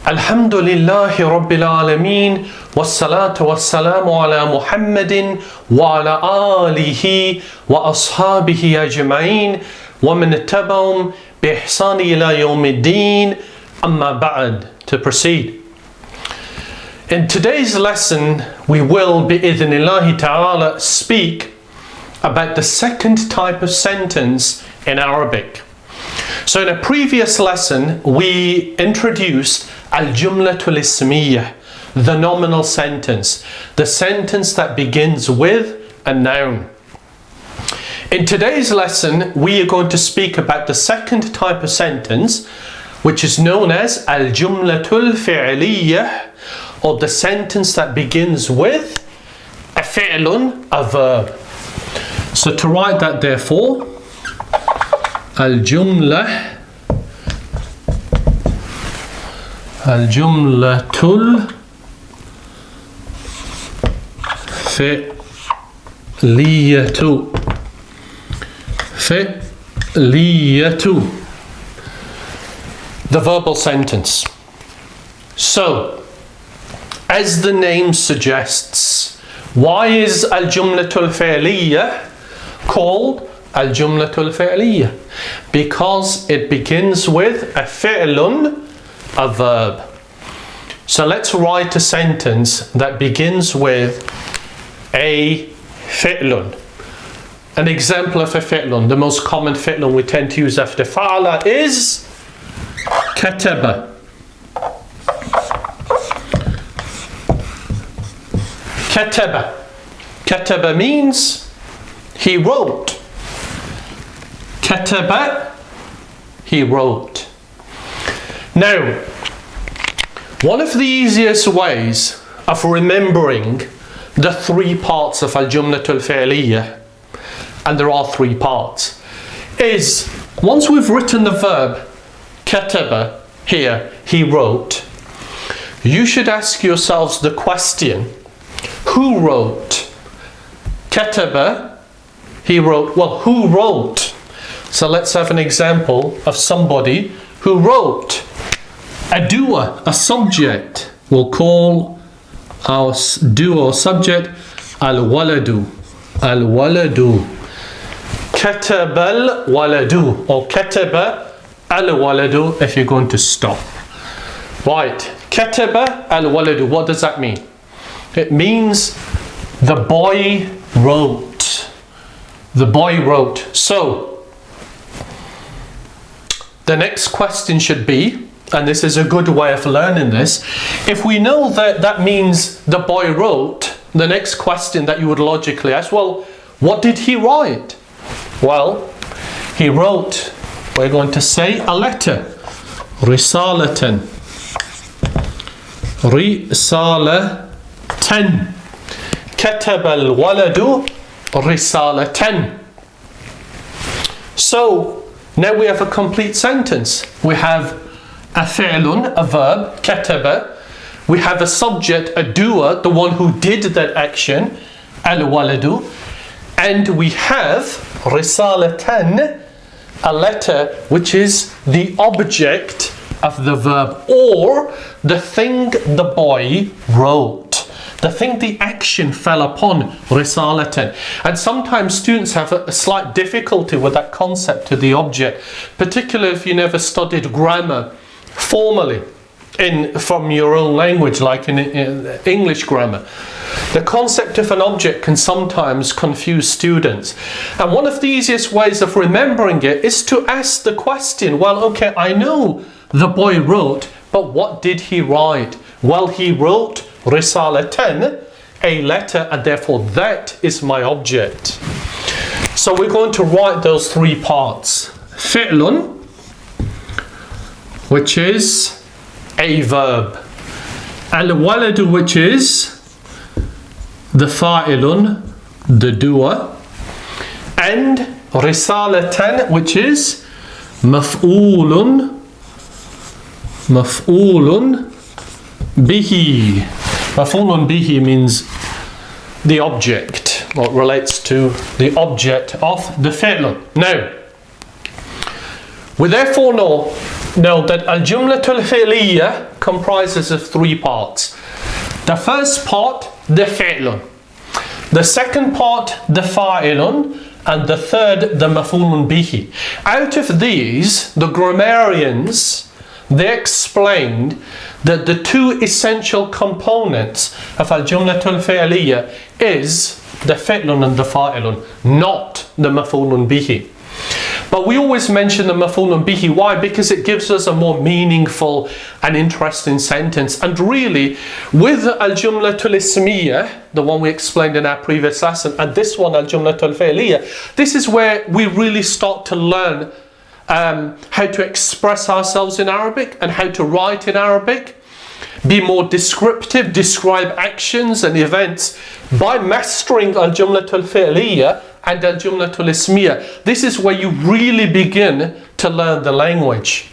Alhamdulillahi Rabbil Alameen, wassalatu wassalamu ala Muhammadin wa ala alihi wa ashabihi ajma'in wa man ittaba'ahum bi ihsani ila yawmiddin, amma ba'd. To proceed. In today's lesson, we will bi'idhnillahi ta'ala speak about the second type of sentence in Arabic. So in a previous lesson, we introduced al-jumlah al-ismiyyah, the nominal sentence, the sentence that begins with a noun. In today's lesson, we are going to speak about the second type of sentence, which is known as al-jumlah al-fileeyah, or the sentence that begins with a fi'lun, a verb. So to write that, therefore, al-jumlah al-jumlatul fi'liyatu the verbal sentence. So, as the name suggests, why is al-jumlatul fi'liyah called al-jumlatul fi'liyah? Because it begins with a fi'lun, a verb. So let's write a sentence that begins with a fi'lun. An example of a fi'lun, the most common fi'lun we tend to use after fa'ala is kataba. Kataba. Kataba means he wrote. Kataba, he wrote. Now, one of the easiest ways of remembering the three parts of al-jumlah al-fi'liyah, and there are three parts, is once we've written the verb kataba here, he wrote, you should ask yourselves the question, who wrote? Kataba, he wrote. Well, who wrote? So let's have an example of somebody who wrote. A doer, a subject. We'll call our doer or subject al-waladu. Al-waladu. Kataba al-waladu, or kataba al-waladu if you're going to stop. Right. Kataba al-waladu. What does that mean? It means the boy wrote. The boy wrote. So, the next question should be, and this is a good way of learning this, if we know that that means the boy wrote, the next question that you would logically ask, well, what did he write? Well, he wrote, we're going to say a letter. Risalatan. Risalatan. Kataba al-waladu risalatan. So, now we have a complete sentence. We have a fi'lun, a verb, kataba. We have a subject, a doer, the one who did that action, al-waladu. And we have risalatan, a letter, which is the object of the verb, or the thing the boy wrote. The thing, the action fell upon, risalatan. And sometimes students have a slight difficulty with that concept of the object, particularly if you never studied grammar formally from your own language, like in English grammar. The concept of an object can sometimes confuse students. And one of the easiest ways of remembering it is to ask the question, well, okay, I know the boy wrote, but what did he write? Well, he wrote risalatan, a letter, and therefore that is my object. So we're going to write those three parts. Fi'lun, which is a verb. Al-waladu, which is the fa'ilun, the doer. And risalatan, which is maf'ulun bihi. Maf'ulun bihi means the object, or relates to the object of the fi'l. Now, we therefore know Note that al-jumlah al-fileeyah comprises of three parts. The first part, the fi'lun. The second part, the fa'ilun. And the third, the maf'ulun bihi. Out of these, the grammarians, they explained that the two essential components of al-jumlah al-fi'liyyah is the fi'lun and the fa'ilun, not the maf'ulun bihi. But we always mention the maf'ulun bihi. Why? Because it gives us a more meaningful and interesting sentence. And really, with al-jumlah al-ismiyyah, the one we explained in our previous lesson, and this one, al-jumlah al-fi'liyyah, this is where we really start to learn how to express ourselves in Arabic and how to write in Arabic. Be more descriptive, describe actions and events by mastering al-jumlah al-fi'liyyah and al-jumlah al-ismiyyah. This is where you really begin to learn the language.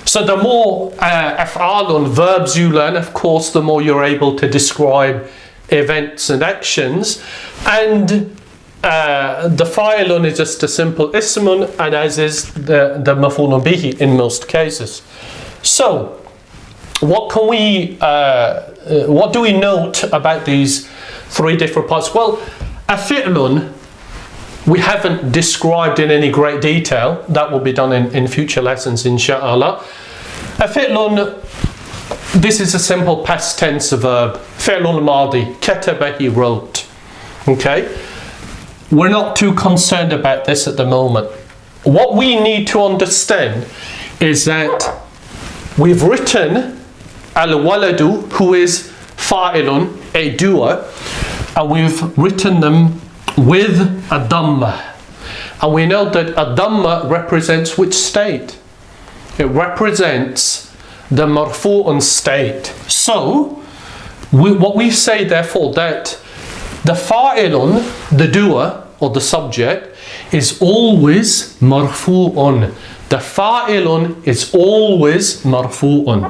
So the more af'alun, verbs you learn, of course, the more you're able to describe events and actions. And the fa'ilun is just a simple ismun, and as is the maf'ulun bihi in most cases. So what do we note about these three different parts? Well, a fi'lun we haven't described in any great detail. That will be done in future lessons, inshallah. A fi'lun, this is a simple past tense verb. Fi'lun madi, kataba, he wrote. Okay? We're not too concerned about this at the moment. What we need to understand is that we've written al-waladu, who is fa'ilun, a doer, and we've written them with a dhamma. And we know that a dhamma represents which state? It represents the marfu'un state. So, what we say therefore, that the fa'ilun, the doer or the subject, is always marfu'un. The fa'ilun is always marfu'un.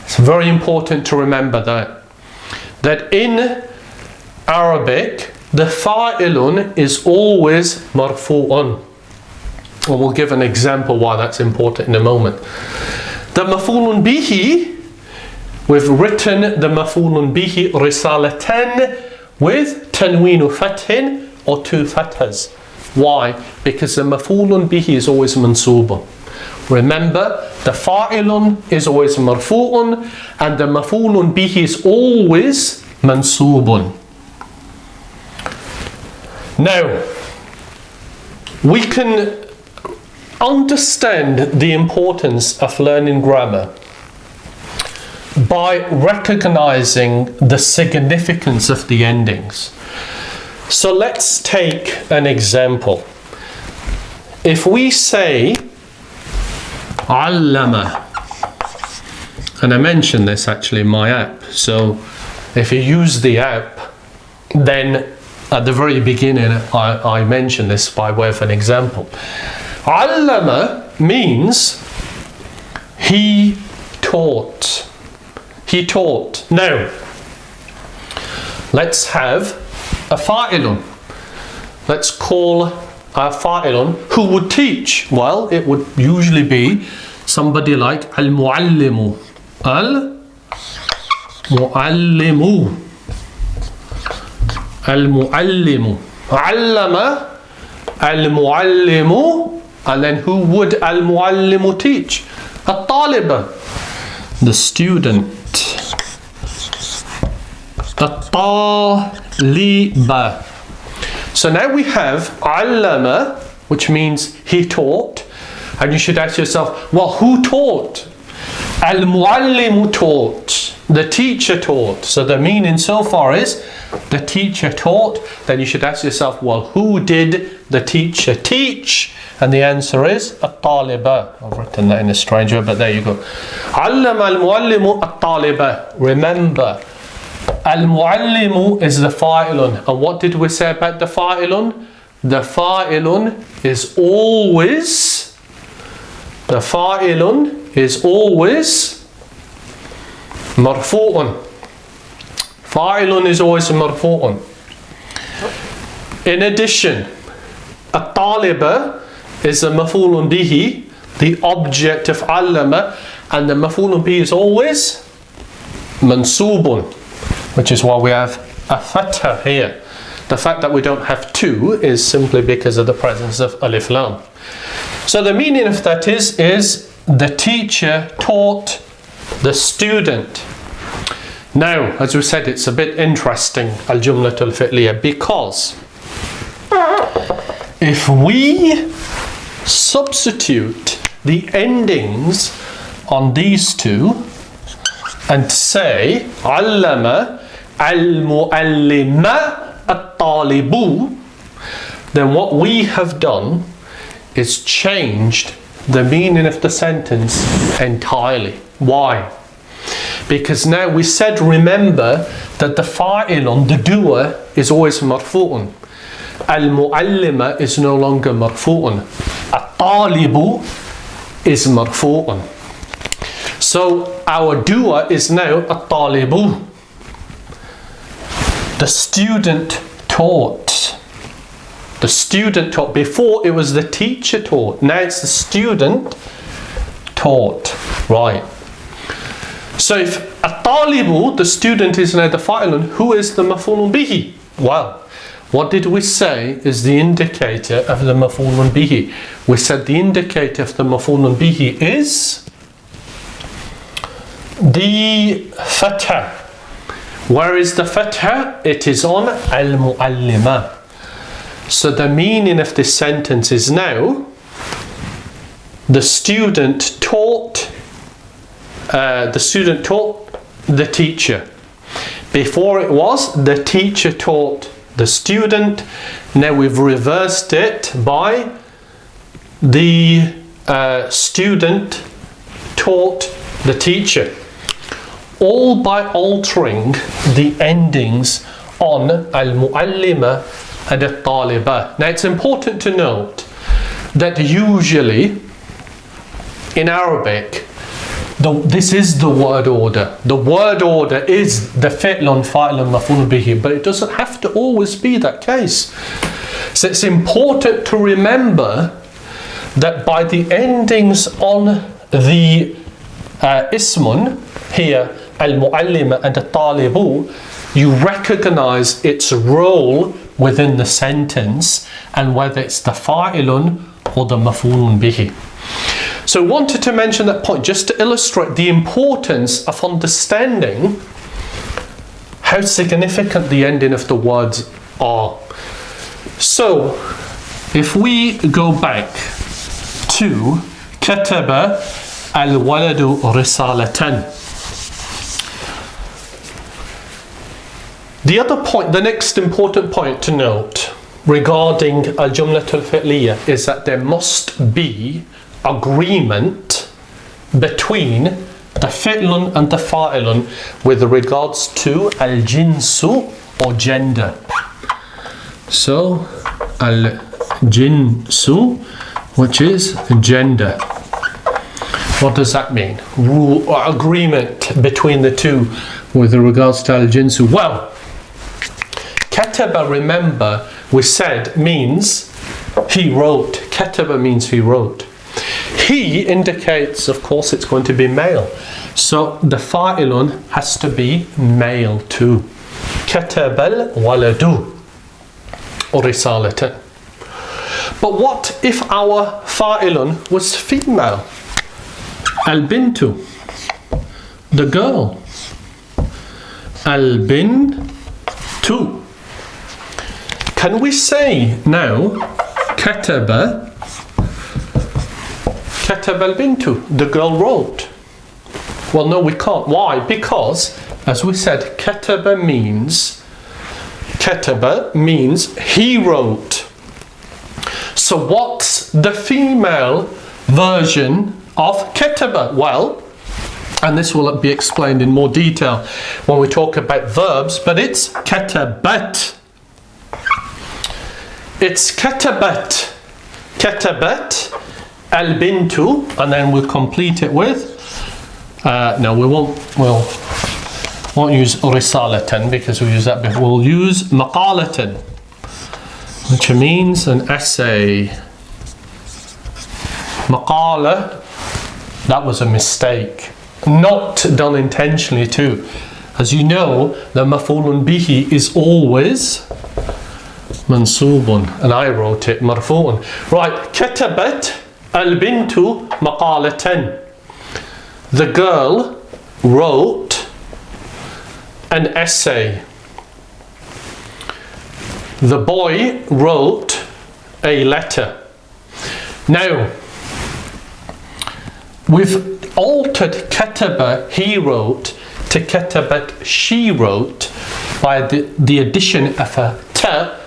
It's very important to remember that in Arabic, the fa'ilun is always marfu'un. And we'll give an example why that's important in a moment. The maf'ulun bihi, we've written the maf'ulun bihi risalatan with tanweenu fathin or two fathas. Why? Because the maf'ulun bihi is always mansubun. Remember, the fa'ilun is always marfu'un and the maf'ulun bihi is always mansubun. Now, we can understand the importance of learning grammar by recognizing the significance of the endings. So let's take an example. If we say allama, and I mentioned this actually in my app, so if you use the app, then at the very beginning I mentioned this by way of an example. Allama means he taught. He taught. Now, let's have a fa'ilun. Let's call a fa'ilun who would teach. Well, it would usually be somebody like al-muallimu. Al-muallimu. Al-muallimu. Allama, al-muallimu. And then who would al-muallimu teach? At-taliba, the student. At-taliba. So now we have allama, which means he taught. And you should ask yourself, well, who taught? Al-muallimu taught. The teacher taught. So the meaning so far is the teacher taught. Then you should ask yourself, well, who did the teacher teach? And the answer is at-taliba. I've written that in a strange way, but there you go. Allama al-muallimu at-taliba. Remember, al-muallimu is the fa'ilun. And what did we say about the fa'ilun? The fa'ilun is always marfu'un. Fa'ilun is always marfu'un. In addition, at-taliba is a maf'ulun bihi, the object of allama, and the maf'ulun bihi is always mansubun, which is why we have a fatha here. The fact that we don't have two is simply because of the presence of alif lam. So the meaning of that is the teacher taught the student. Now, as we said, it's a bit interesting, al-jumlah al-fileeyah, because if we substitute the endings on these two and say allama al-muallima at-talibu, then what we have done is changed the meaning of the sentence entirely. Why? Because now we said, remember, that the fa'ilun, the doer, is always marfu'un. Al-muallima is no longer marfu'un. At-talibu is marfu'un. So our doer is now at-talibu. The student taught. The student taught. Before it was the teacher taught. Now it's the student taught. Right. So if at-talibu, the student, is now the fa'ilun, who is the maf'ulun bihi? Well, what did we say is the indicator of the maf'ulun bihi? We said the indicator of the maf'ulun bihi is the fatha. Where is the fatha? It is on al-muallima. So the meaning of this sentence is now the student taught the teacher. Before it was the teacher taught the student. Now we've reversed it by the student taught the teacher. All by altering the endings on al-muallima and al-taliba. Now it's important to note that usually in Arabic, this is the word order. The word order is the fi'lun, fa'ilun, maf'ulun bihi, but it doesn't have to always be that case. So it's important to remember that by the endings on the ismun here, al-muallima and al-talibu, you recognize its role within the sentence and whether it's the fa'ilun or the maf'ulun bihi. So I wanted to mention that point just to illustrate the importance of understanding how significant the ending of the words are. So if we go back to kataba al-waladu risalatan. The other point, the next important point to note regarding al-jumlah al-fi'leeyah is that there must be agreement between the fi'lun and the fa'ilun with regards to al-jinsu or gender. So al-jinsu, which is gender. What does that mean? Rule or agreement between the two with regards to al-jinsu. Well, kataba, remember, we said means he wrote. Kataba means he wrote. He indicates, of course, it's going to be male. So the fa'ilun has to be male too. Kataba al-waladu risalatan. But what if our fa'ilun was female? Al-bintu, the girl. Al-bintu. Can we say now kataba al-bintu, the girl wrote? Well, no, we can't. Why? Because, as we said, kataba means he wrote. So what's the female version of kataba? Well, and this will be explained in more detail when we talk about verbs, but it's katabat. It's katabat. Katabat al-bintu, and then we'll complete it with no, we'll won't use risalatan because we use that before. We'll use maqalatan, which means an essay. Maqala, that was a mistake. Not done intentionally too. As you know, the maf'ulun bihi is always mansubun, and I wrote it marfu'un. Right, katabat al-bintu maqalatan. The girl wrote an essay. The boy wrote a letter. Now, we've altered kataba, he wrote, to katabat, she wrote, by the addition of a ta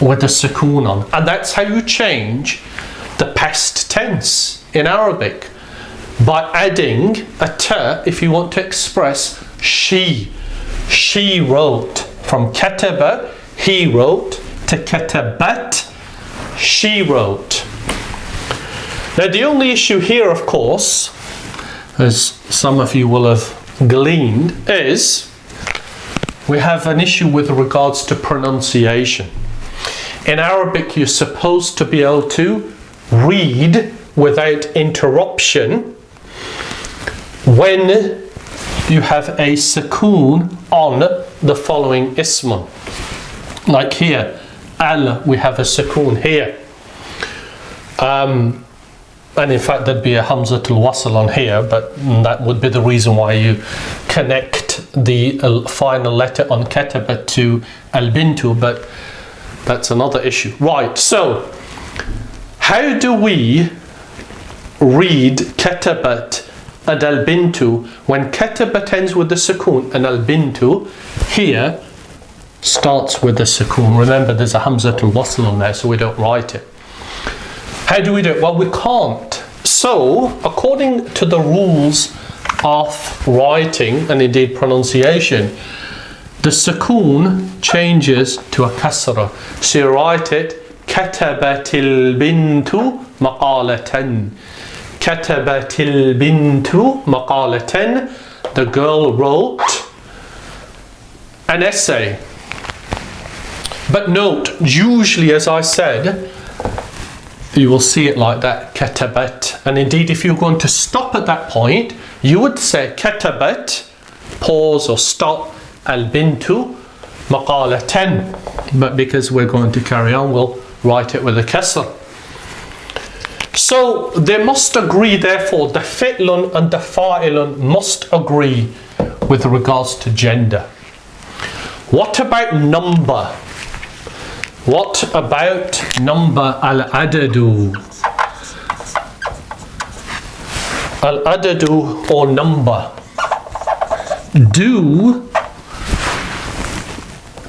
with a sukoon on. And that's how you change the past tense in Arabic, by adding a ta if you want to express she. She wrote. From kataba, he wrote, to katabat, she wrote. Now the only issue here, of course, as some of you will have gleaned, is we have an issue with regards to pronunciation. In Arabic, you're supposed to be able to read without interruption when you have a sukoon on the following ismun. Like here, al, we have a sukoon here. And in fact, there'd be a hamzatul wasl on here, but that would be the reason why you connect the final letter on katabat to al-bintu, but that's another issue. Right, so how do we read katabat and al-bintu when katabat ends with the sukoon and al-bintu here starts with the sukoon? Remember, there's a hamzatul wasl on there, so we don't write it. How do we do it? Well, we can't. So, according to the rules of writing and indeed pronunciation, the sukoon changes to a kasra. So you write it katabatil bintu maqalatan. Katabatil bintu maqalatan. The girl wrote an essay. But note, usually, as I said, you will see it like that, katabat. And indeed, if you're going to stop at that point, you would say katabat, pause or stop, al-bintu maqalatan. But because we're going to carry on, we'll write it with a kasr. So they must agree, therefore, the fi'lun and the fa'ilun must agree with regards to gender. What about number? What about number? Al-adadu. Al-adadu, or number.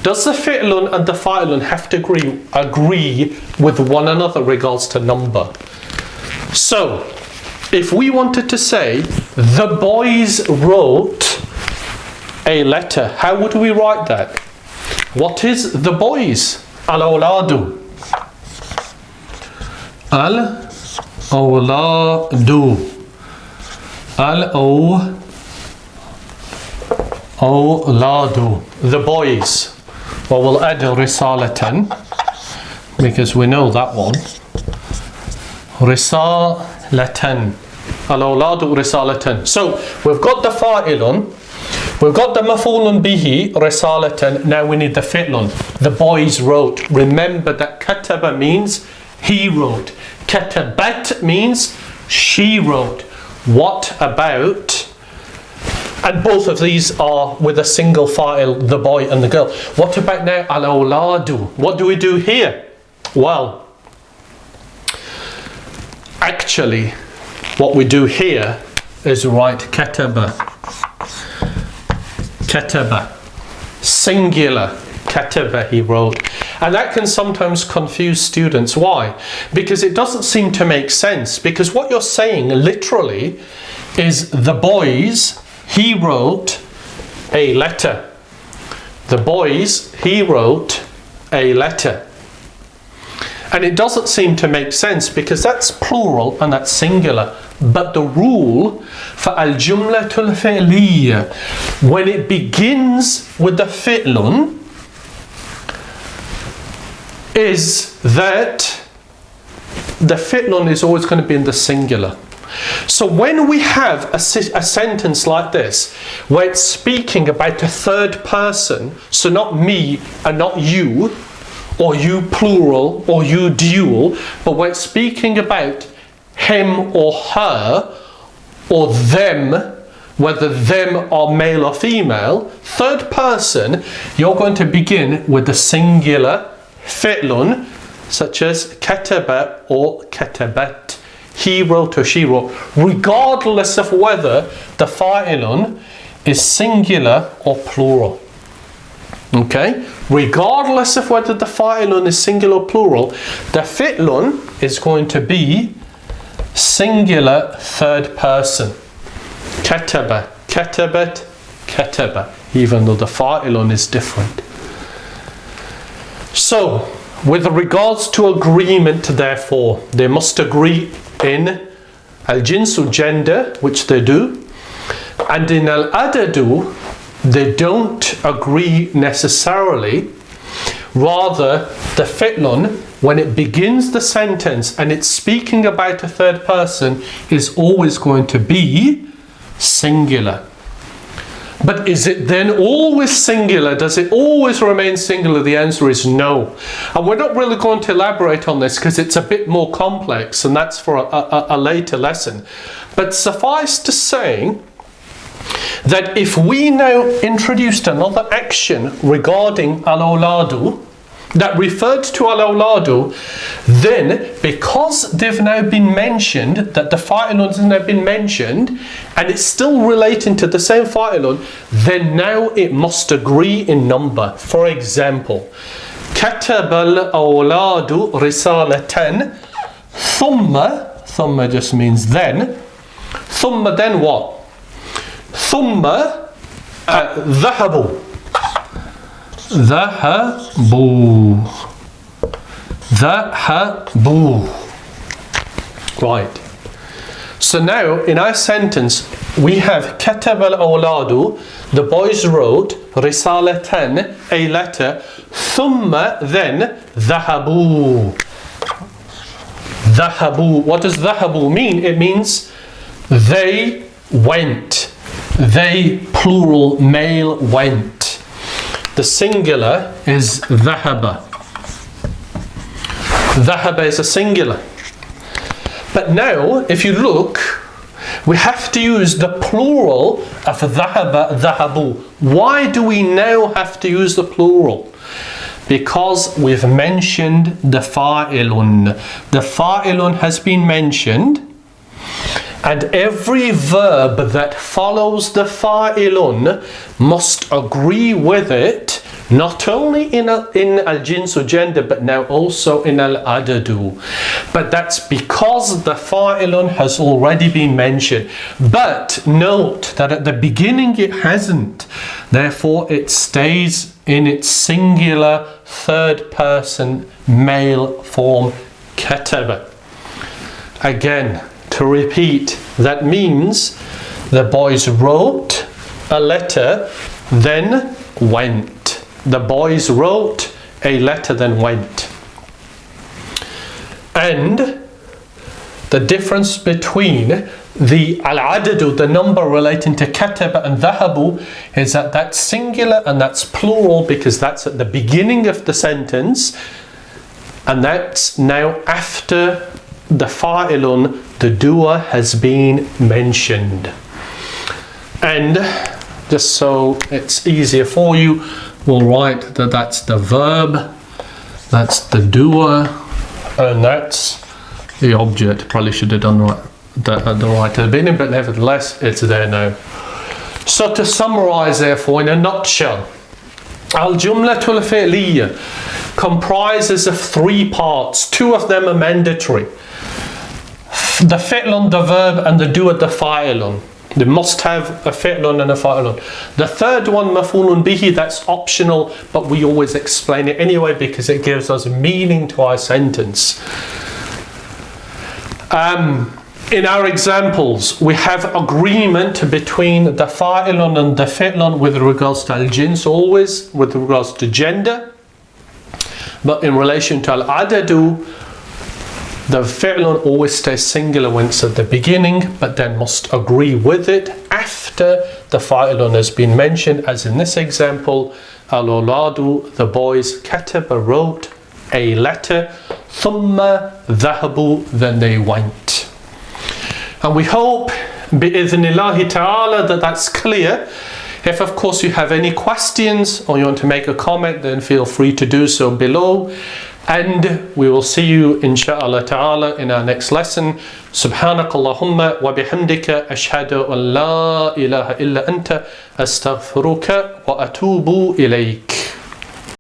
Does the fi'lun and the fa'ilun have to agree with one another regards to number? So, if we wanted to say, the boys wrote a letter, how would we write that? What is the boys? Al-awladu. Al-awladu. Al-awladu. The boys. Well, we'll add risalatan, because we know that one. Risalatan. Al-awladu risalatan. So, we've got the fa'ilun. We've got the maf'ulun bihi, risalatan. Now we need the fi'lun. The boys wrote. Remember that kataba means he wrote. Katabat means she wrote. What about, and both of these are with a single fa'il, the boy and the girl. What about now al-awladu? What do we do here? Well, actually, what we do here is write kataba. Kataba, singular, kataba, he wrote. And that can sometimes confuse students. Why? Because it doesn't seem to make sense. Because what you're saying literally is the boys, he wrote a letter. The boys, he wrote a letter. And it doesn't seem to make sense because that's plural and that's singular. But the rule for al-jumlah al-fileeyah, when it begins with the fi'lun, is that the fi'lun is always going to be in the singular. So when we have a sentence like this, where it's speaking about a third person, so not me and not you, or you plural, or you dual, but we're speaking about him or her, or them, whether them are male or female, third person, you're going to begin with the singular fi'lun, such as kataba or katabat. He wrote or she wrote, regardless of whether the fa'ilun is singular or plural. Okay? Regardless of whether the fa'ilun is singular or plural, the fi'lun is going to be singular third person. Kataba, katabat, kataba, even though the fa'ilun is different. So, with regards to agreement, therefore, they must agree in al-jinsu, gender, which they do, and in al-adadu, they don't agree necessarily. Rather, the fi'lun, when it begins the sentence and it's speaking about a third person, is always going to be singular. But is it then always singular? Does it always remain singular? The answer is no. And we're not really going to elaborate on this because it's a bit more complex, and that's for a later lesson. But suffice to say that if we now introduced another action regarding al-awladu that referred to al-awladu, then because they've now been mentioned, that the fa'ilun has now been mentioned, and it's still relating to the same fa'ilun, then now it must agree in number. For example, kataba al-awladu risalatan, thumma just means then, thumma then what? Thumma dhahabu. Dhahabu. Right. So now in our sentence we have kataba al-awladu, the boys wrote, risalatan, a letter, thumma then dhahabu. Dhahabu. What does dhahabu mean? It means they went. They, plural, male, went. The singular is dhahaba. Dhahaba is a singular. But now, if you look, we have to use the plural of dhahaba, dhahabu. Why do we now have to use the plural? Because we've mentioned the fa'ilun. The fa'ilun has been mentioned, and every verb that follows the fa'ilun must agree with it, not only in al-jinsu, gender, but now also in al-adadu. But that's because the fa'ilun has already been mentioned. But note that at the beginning it hasn't. Therefore it stays in its singular third person male form, kataba. Again, to repeat, that means the boys wrote a letter, then went. The boys wrote a letter, then went. And the difference between the al-adadu, the number relating to kataba and dhahabu, is that that's singular and that's plural because that's at the beginning of the sentence, and that's now after the fa'ilun, the doer, has been mentioned. And just so it's easier for you, we'll write that that's the verb, that's the doer, and that's the object. Probably should have done the right at the beginning, but nevertheless it's there now. So to summarize, therefore, in a nutshell, al-jumlah al-fileeyah comprises of 3 parts. 2 of them are mandatory: the fi'lun, the verb, and the doer, the fa'ilun. They must have a fi'lun and a fa'ilun. The third one, maf'ulun bihi, that's optional, but we always explain it anyway because it gives us meaning to our sentence. In our examples, we have agreement between the fa'ilun and the fi'lun with regards to al-jins, always with regards to gender. But in relation to al-adadu, The fi'lun always stays singular when it's at the beginning, but then must agree with it after the fa'ilun has been mentioned, as in this example, al-awladu, the boys, kataba, wrote a letter, thumma dhahabu, then they went. And we hope, bi'idhnillahi ta'ala, that that's clear. If of course you have any questions or you want to make a comment, then feel free to do so below. And we will see you insha'Allah ta'ala in our next lesson. Subhanakallahumma wa bihamdika ashhadu an la ilaha illa anta astaghfiruka wa atubu ilayk.